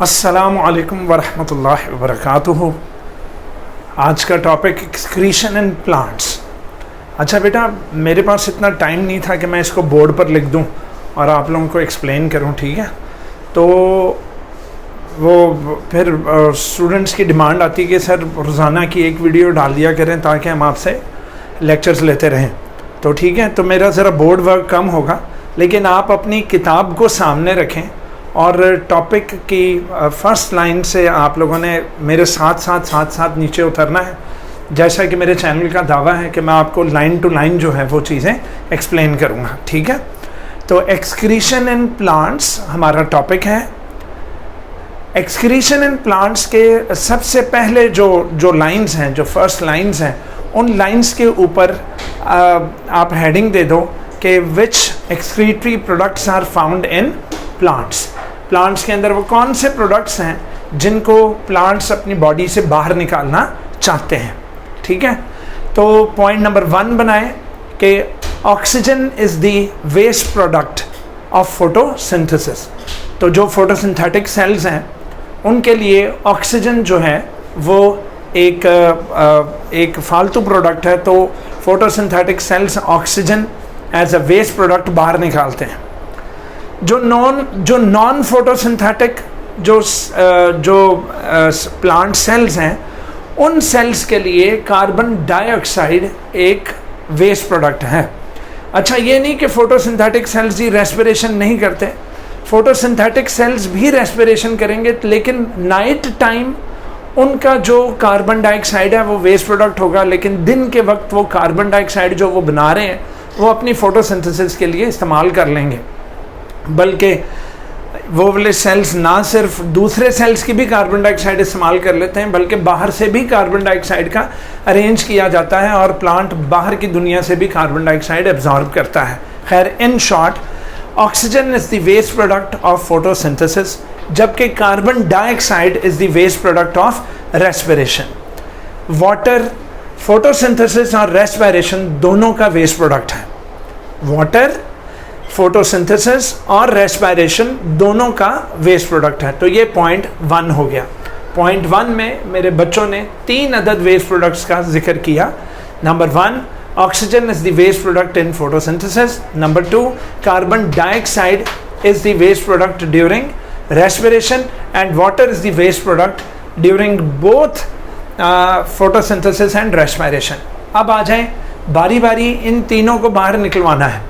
अस्सलामु अलैकुम वरहमतुल्लाहि वबरकातुहू। आज का टॉपिक एक्सक्रीशन इन प्लांट्स। अच्छा बेटा, मेरे पास इतना टाइम नहीं था कि मैं इसको बोर्ड पर लिख दूं और आप लोगों को एक्सप्लेन करूं, ठीक है। तो वो फिर स्टूडेंट्स की डिमांड आती है कि सर रोज़ाना की एक वीडियो डाल दिया करें ताकि हम आपसे लेक्चर्स लेते रहें। तो ठीक है, तो मेरा ज़रा बोर्ड वर्क कम होगा, लेकिन आप अपनी किताब को सामने रखें और टॉपिक की फर्स्ट लाइन से आप लोगों ने मेरे साथ नीचे उतरना है, जैसा कि मेरे चैनल का दावा है कि मैं आपको लाइन टू लाइन जो है वो चीज़ें एक्सप्लेन करूँगा, ठीक है। तो एक्सक्रीशन इन प्लांट्स हमारा टॉपिक है। एक्सक्रीशन इन प्लांट्स के सबसे पहले जो लाइंस हैं, जो फर्स्ट लाइंस हैं, उन लाइंस के ऊपर आप हेडिंग दे दो कि which excretory products are found in plants. Plants के अंदर वो कौन से प्रोडक्ट्स हैं जिनको प्लांट्स अपनी बॉडी से बाहर निकालना चाहते हैं, ठीक है। तो पॉइंट नंबर 1 बनाएं कि oxygen is the waste product of photosynthesis. तो जो फोटोसिंथेटिक सेल्स हैं उनके लिए ऑक्सीजन जो है वो एक फालतू प्रोडक्ट है। तो photosynthetic cells oxygen as a waste product बाहर निकालते हैं। जो नॉन फोटोसिंथेटिक जो प्लांट सेल्स हैं, उन सेल्स के लिए कार्बन डाइऑक्साइड एक वेस्ट प्रोडक्ट है। अच्छा, ये नहीं कि फोटोसिंथेटिक सेल्स ही रेस्पिरेशन नहीं करते, फोटोसिंथेटिक सेल्स भी रेस्पिरेशन करेंगे, लेकिन नाइट टाइम उनका जो कार्बन डाइऑक्साइड है वो वेस्ट प्रोडक्ट होगा, लेकिन दिन के वक्त वो कार्बन डाइऑक्साइड जो वो बना रहे हैं वो अपनी फोटोसिंथेसिस के लिए इस्तेमाल कर लेंगे। बल्कि वो वाले सेल्स ना सिर्फ दूसरे सेल्स की भी कार्बन डाइऑक्साइड इस्तेमाल कर लेते हैं, बल्कि बाहर से भी कार्बन डाइऑक्साइड का अरेंज किया जाता है और प्लांट बाहर की दुनिया से भी कार्बन डाइऑक्साइड एब्जॉर्ब करता है। खैर, in short, oxygen is the waste product of photosynthesis, जबकि carbon dioxide is the waste product of respiration. Water photosynthesis और रेस्पिरेशन दोनों का वेस्ट प्रोडक्ट है। वाटर, फोटोसिंथेसिस और रेस्पिरेशन दोनों का वेस्ट प्रोडक्ट है। तो ये पॉइंट 1 हो गया। पॉइंट 1 में मेरे बच्चों ने 3 अदद वेस्ट प्रोडक्ट्स का जिक्र किया। Number 1, oxygen is the waste product in photosynthesis. Number 2, carbon dioxide is the waste product during respiration and water is the waste product during both photosynthesis and respiration. अब आ जाएं, बारी बारी इन तीनों को बाहर निकलवाना है।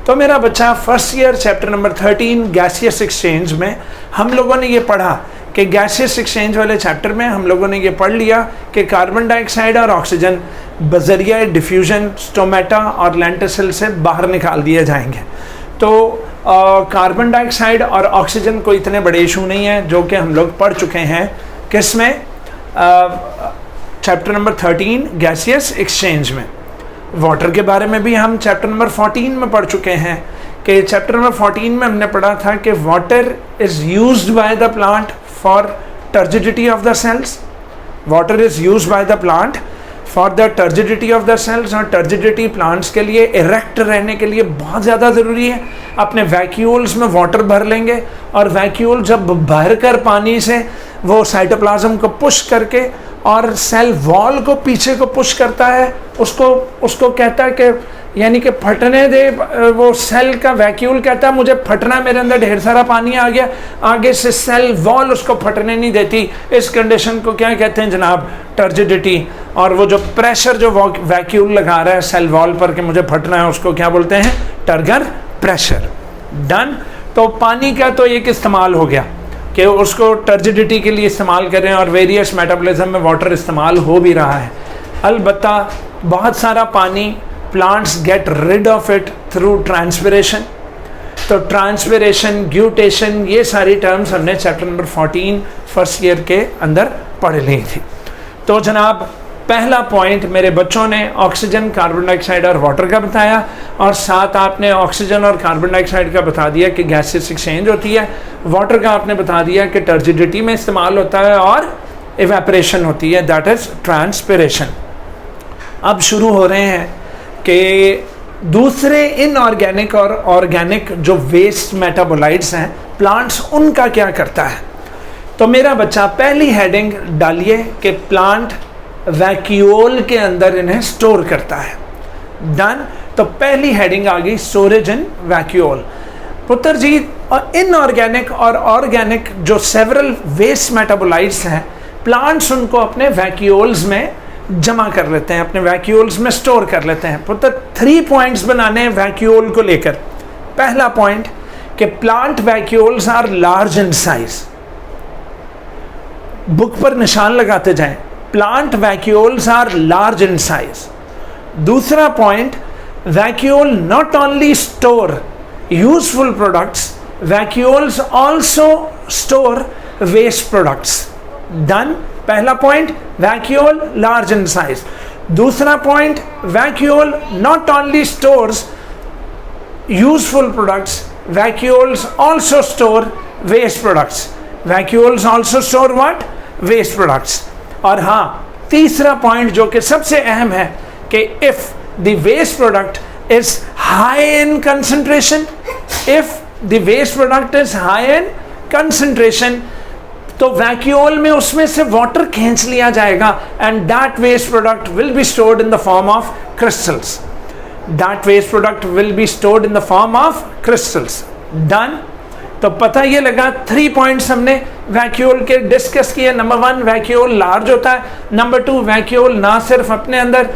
तो मेरा बच्चा first year chapter number 13 gaseous exchange में हम लोगों ने ये पढ़ा कि गैसियस एक्सचेंज वाले चैप्टर में हम लोगों ने ये पढ़ लिया कि कार्बन डाइऑक्साइड और ऑक्सीजन बजरिया डिफ्यूजन स्टोमेटा और लेंटिसिल से बाहर निकाल दिए जाएंगे। तो कार्बन डाइऑक्साइड और ऑक्सीजन कोई इतने बड़े इशू नहीं है, जो कि हम लोग पढ़ चुके हैं किस में, चैप्टर नंबर 13 गैसियस एक्सचेंज में। वाटर के बारे में भी हम चैप्टर नंबर 14 में पढ़ चुके हैं कि चैप्टर नंबर 14 में हमने पढ़ा था कि water is used by the plant for turgidity of the cells. Water is used by the plant for the turgidity of the cells, और टर्जिडिटी प्लांट्स के लिए इरेक्ट रहने के लिए बहुत ज़्यादा ज़रूरी है। अपने वैक्यूल्स में वाटर भर लेंगे और वैक्यूल जब भर कर पानी से वो साइटोप्लाज्म को पुश करके और सेल वॉल को पीछे को पुश करता है, उसको कहता है कि यानी कि फटने दे, वो सेल का वैक्यूल कहता है मुझे फटना, मेरे अंदर ढेर सारा पानी आ गया, आगे से सेल वॉल उसको फटने नहीं देती। इस कंडीशन को क्या कहते हैं जनाब, टर्जिडिटी। और वो जो प्रेशर जो वैक्यूल लगा रहा है सेल वॉल पर कि मुझे फटना है, उसको क्या बोलते हैं, टर्गर प्रेशर। डन। तो पानी का तो एक इस्तेमाल हो गया कि उसको टर्जिडिटी के लिए इस्तेमाल करें, और वेरियस मेटाबॉलिज्म में वाटर इस्तेमाल हो भी रहा है। अलबत्ता बहुत सारा पानी plants get rid of it through transpiration. तो ट्रांसपिरेशन, ग्यूटेशन, ये सारी टर्म्स हमने चैप्टर नंबर 14 फर्स्ट ईयर के अंदर पढ़ ली थी। तो जनाब, पहला पॉइंट मेरे बच्चों ने ऑक्सीजन, कार्बन डाइऑक्साइड और वाटर का बताया, और साथ आपने ऑक्सीजन और कार्बन डाइऑक्साइड का बता दिया कि गैसेस एक्सचेंज होती है। वाटर का आपने बता दिया कि टर्जिडिटी में इस्तेमाल होता है और इवेपरेशन होती है, दैट इज ट्रांसपिरेशन। अब शुरू हो रहे हैं कि दूसरे इनऑर्गेनिक और ऑर्गेनिक जो वेस्ट मेटाबोलाइट्स हैं प्लांट्स, उनका क्या करता है। तो मेरा बच्चा पहली हेडिंग डालिए कि प्लांट वैक्यूल के अंदर इन्हें स्टोर करता है। डन। तो पहली हेडिंग आ गई स्टोरेज इन वैक्यूल। पुत्र जी, इनऑर्गेनिक और ऑर्गेनिक जो सेवरल वेस्ट मेटाबोलाइट्स हैं, प्लांट्स उनको अपने वैक्यूल्स में जमा कर लेते हैं, अपने वैक्यूल्स में स्टोर कर लेते हैं। पुत्र 3 पॉइंट्स बनाने हैं वैक्यूल को लेकर। पहला पॉइंट कि plant vacuoles are large in size. Book पर निशान लगाते जाएं, plant vacuoles are large in size. दूसरा point, vacuole not only store useful products, vacuoles also store waste products. Done. पहला point, vacuole large in size. दूसरा point, vacuole not only stores useful products, vacuoles also store waste products. Vacuoles also store what? Waste products. और हाँ, तीसरा point जो कि सबसे अहम है कि if the waste product is high in concentration, if the waste product is high in concentration, तो वैक्यूल में उसमें से वाटर खींच लिया जाएगा and that waste product will be stored in the form of crystals. That waste product will be stored in the form of crystals. Done. तो पता ये लगा 3 पॉइंट्स हमने वैक्यूल के डिस्कस किए। नंबर 1, वैक्यूल लार्ज होता है। नंबर 2, वैक्यूल ना सिर्फ अपने अंदर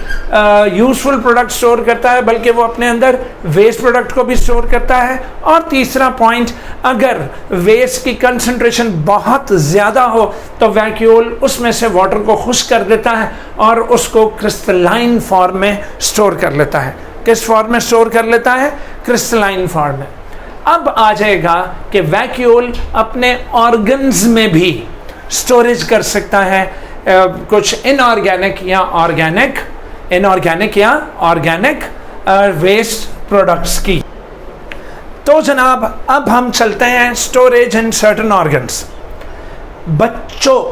यूजफुल प्रोडक्ट स्टोर करता है बल्कि वो अपने अंदर वेस्ट प्रोडक्ट को भी स्टोर करता है। और तीसरा पॉइंट, अगर वेस्ट की कंसंट्रेशन बहुत ज़्यादा हो तो वैक्यूल उसमें से वाटर को खुश्क कर देता है और उसको क्रिस्टलाइन फॉर्म में स्टोर कर लेता है। किस फॉर्म में स्टोर कर लेता है? क्रिस्टलाइन फॉर्म में। अब आ जाएगा कि वैक्यूल अपने ऑर्गन्स में भी स्टोरेज कर सकता है कुछ इनऑर्गेनिक या ऑर्गेनिक, इनऑर्गेनिक या ऑर्गेनिक वेस्ट प्रोडक्ट्स की। तो जनाब अब हम चलते हैं स्टोरेज इन सर्टेन ऑर्गन्स। बच्चों,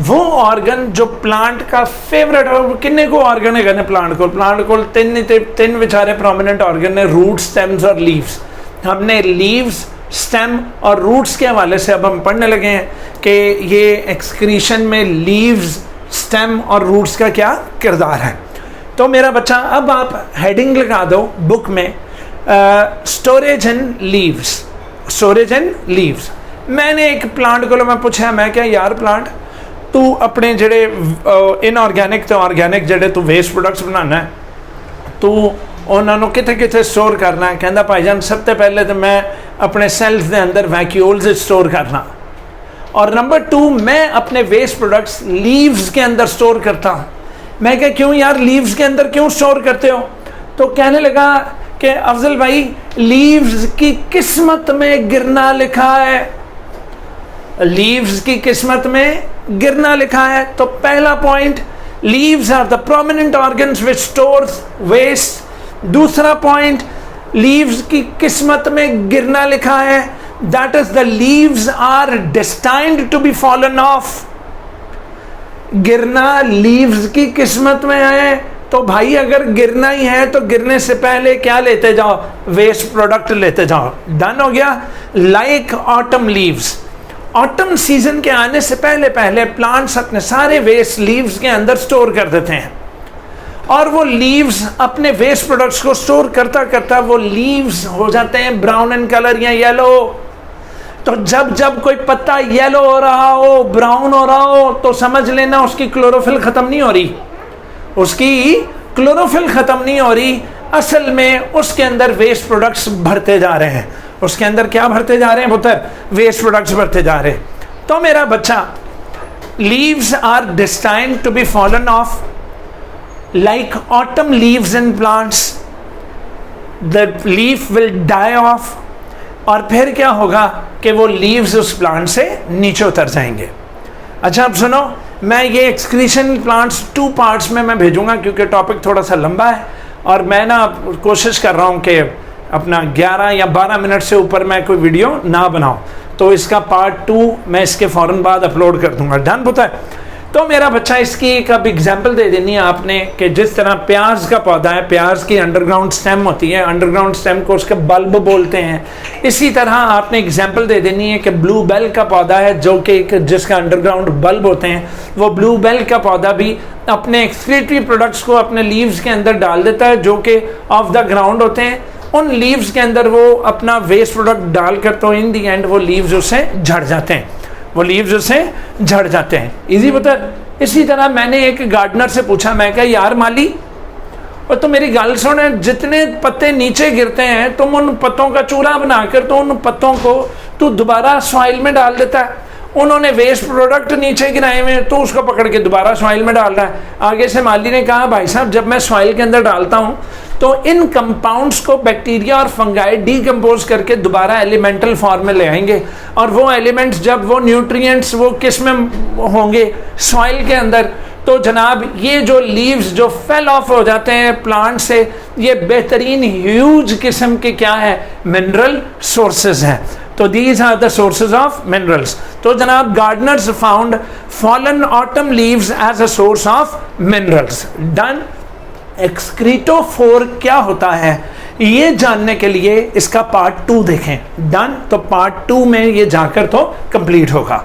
वो ऑर्गन जो प्लांट का फेवरेट है, किन्ने को ऑर्गन है कहने प्लांट को तीन बेचारे प्रोमिनेंट ऑर्गन है, रूट, स्टेम्स और लीव्स। हमने लीव्स, स्टेम और रूट्स के हवाले से अब हम पढ़ने लगे हैं कि ये एक्सक्रीशन में लीव्स, स्टेम और रूट्स का क्या किरदार है। तो मेरा बच्चा अब आप हेडिंग लगा दो बुक में, storage in leaves, storage in leaves. मैंने एक प्लांट को मैं पूछा, मैं क्या यार प्लांट तू अपने जेड़े इनऑर्गेनिक तो ऑर्गेनिक जेड़े तू वेस्ट प्रोडक्ट्स बनाना है, तू उन्होंने कितने कितने स्टोर करना है? कहता भाईजान सबसे पहले तो मैं अपने सेल्स के अंदर वैक्यूल्स स्टोर करना, और नंबर 2 मैं अपने वेस्ट प्रोडक्ट्स लीव्स के अंदर स्टोर करता हूँ। मैं क्या क्यों यार लीव्स के अंदर क्यों स्टोर करते हो? तो कहने लगा कि अफजल भाई लीव्स की किस्मत में गिरना लिखा है, लीव्स की किस्मत में गिरना लिखा है। तो पहला point, leaves are the prominent organs which stores waste. दूसरा पॉइंट, लीव्स की किस्मत में गिरना लिखा है, that is the leaves are destined to be fallen off. गिरना लीव्स की किस्मत में है, तो भाई अगर गिरना ही है तो गिरने से पहले क्या लेते जाओ? वेस्ट प्रोडक्ट लेते जाओ। डन हो गया। Like autumn leaves, autumn season के आने से पहले पहले प्लांट्स अपने सारे वेस्ट लीव्स के अंदर स्टोर कर देते हैं, और वो लीव्स अपने वेस्ट प्रोडक्ट्स को स्टोर करता करता वो लीव्स हो जाते हैं ब्राउन इन कलर या येलो। तो जब जब कोई पत्ता येलो हो रहा हो, ब्राउन हो रहा हो, तो समझ लेना उसकी क्लोरोफिल खत्म नहीं हो रही, उसकी क्लोरोफिल खत्म नहीं हो रही। असल में उसके अंदर वेस्ट प्रोडक्ट्स भरते जा रहे हैं। उसके अंदर क्या भरते जा रहे हैं पुत्र? वेस्ट प्रोडक्ट्स भरते जा रहे हैं। तो मेरा बच्चा, leaves are destined to be fallen off like autumn leaves in plants, the leaf will die off, और फिर क्या होगा कि वो लीव्स उस प्लांट से नीचे उतर जाएंगे। अच्छा अब सुनो, मैं ये एक्सक्रीशन प्लांट्स 2 पार्ट्स में मैं भेजूंगा क्योंकि टॉपिक थोड़ा सा लंबा है, और मैं ना कोशिश कर रहा हूँ कि अपना 11 या 12 मिनट से ऊपर मैं कोई वीडियो ना बनाऊँ, तो इसका पार्ट 2 मैं इसके फ़ौरन बाद अपलोड कर दूंगा। डन पुत्र? तो तो मेरा बच्चा इसकी एक अब एग्जाम्पल दे देनी है आपने कि जिस तरह प्याज का पौधा है, प्याज की अंडरग्राउंड स्टेम होती है, अंडरग्राउंड स्टेम को उसके बल्ब बोलते हैं, इसी तरह आपने एग्जाम्पल दे देनी है कि ब्लू बेल का पौधा है जो कि जिसका अंडरग्राउंड बल्ब होते हैं, वो ब्लू बेल का पौधा भी अपने एक्सक्रीटरी प्रोडक्ट्स को अपने लीव्स के अंदर डाल देता है जो कि ऑफ द ग्राउंड होते हैं। उन लीव्स के अंदर वो अपना वेस्ट प्रोडक्ट डाल कर तो इन दी एंड वो लीव्स उससे झड़ जाते हैं, वो लीव्स उससे झड़ जाते हैं। इजी बता। इसी तरह मैंने एक गार्डनर से पूछा, मैं कहा यार माली, और तो मेरी गाल सुन, जितने पत्ते नीचे गिरते हैं तुम उन पत्तों का चूरा बनाकर तो उन पत्तों को तू दोबारा सॉइल में डाल देता है। उन्होंने वेस्ट प्रोडक्ट नीचे गिराए हुए तो उसको पकड़ के दोबारा सॉइल में डाल रहा है। आगे से माली ने कहा भाई साहब जब मैं सॉइल के अंदर डालता हूं तो इन कंपाउंड्स को बैक्टीरिया और फंगाई डीकम्पोज करके दोबारा एलिमेंटल फॉर्म में ले आएंगे, और वो एलिमेंट्स जब वो न्यूट्रिएंट्स वो किस में होंगे, सॉइल के अंदर, तो जनाब ये जो लीव्स जो फेल ऑफ हो जाते हैं प्लांट से, ये बेहतरीन ह्यूज किस्म के क्या है, मिनरल सोर्सेज हैं। तो these are the sources of minerals. तो जनाब gardeners found fallen autumn leaves as a source of minerals. Done. Excretophore क्या होता है ये जानने के लिए इसका पार्ट 2 देखें। डन। तो पार्ट 2 में ये जाकर तो कंप्लीट होगा।